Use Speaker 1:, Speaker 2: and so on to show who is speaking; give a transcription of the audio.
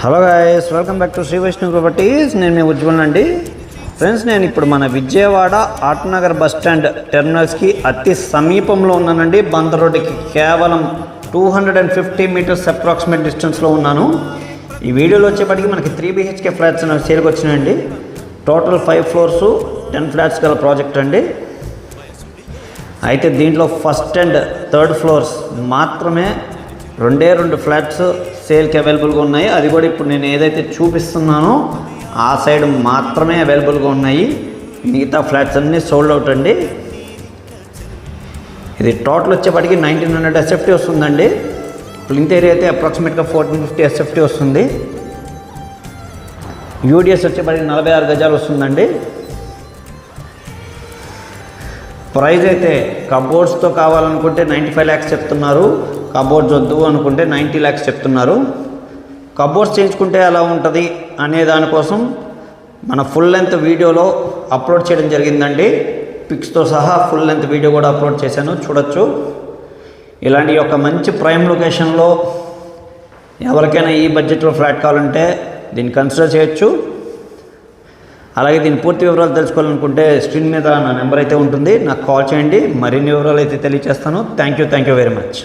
Speaker 1: Hello guys, welcome back to Shri Vaishnav properties. నేను మీ ఉజ్వల్ అండి. ఫ్రెండ్స్, నేను ఇప్పుడు మన విజయవాడ ఆటనగర్ బస్ స్టాండ్ టెర్మినల్స్కి అతి సమీపంలో ఉన్నానండి. బంద్ రోడ్డుకి కేవలం 250 మీటర్స్ అప్రాక్సిమేట్ డిస్టెన్స్లో ఉన్నాను. ఈ వీడియోలో వచ్చేప్పటికి మనకి 3 BHK ఫ్లాట్స్ సేల్కి వచ్చినాయండి. టోటల్ 5 ఫ్లోర్స్ 10 ఫ్లాట్స్ గల ప్రాజెక్ట్ అండి. అయితే దీంట్లో ఫస్ట్ అండ్ థర్డ్ ఫ్లోర్స్ మాత్రమే రెండు ఫ్లాట్స్ సేల్కి అవైలబుల్గా ఉన్నాయి. అది కూడా ఇప్పుడు నేను ఏదైతే చూపిస్తున్నానో ఆ సైడ్ మాత్రమే అవైలబుల్గా ఉన్నాయి. మిగతా ఫ్లాట్స్ అన్నీ సోల్డ్ అవుట్ అండి. ఇది టోటల్ వచ్చేప్పటికి 1900 SFT వస్తుందండి. ప్లింత్ ఏరియా అయితే అప్రాక్సిమేట్గా 1450 SFT వస్తుంది. యూడిఎస్ వచ్చేప్పటికి 46 గజాలు వస్తుందండి. ప్రైస్ అయితే కబోర్డ్స్తో కావాలనుకుంటే 95 lakhs చెప్తున్నారు. కబోర్డ్స్ వద్దు అనుకుంటే 90 lakhs చెప్తున్నారు. కబోర్డ్స్ చేయించుకుంటే ఎలా ఉంటుంది అనే దానికోసం మన ఫుల్ లెంత్ వీడియోలో అప్లోడ్ చేయడం జరిగిందండి. పిక్స్తో సహా ఫుల్ లెంత్ వీడియో కూడా అప్లోడ్ చేశాను, చూడొచ్చు. ఇలాంటి ఒక మంచి ప్రైమ్ లొకేషన్లో ఎవరికైనా ఈ బడ్జెట్లో ఫ్లాట్ కావాలంటే దీన్ని కన్సిడర్ చేయొచ్చు. అలాగే దీని పూర్తి వివరాలు తెలుసుకోవాలనుకుంటే స్క్రీన్ మీద నా నెంబర్ అయితే ఉంటుంది, నాకు కాల్ చేయండి. మరిన్ని వివరాలు అయితే తెలియజేస్తాను. Thank you very much.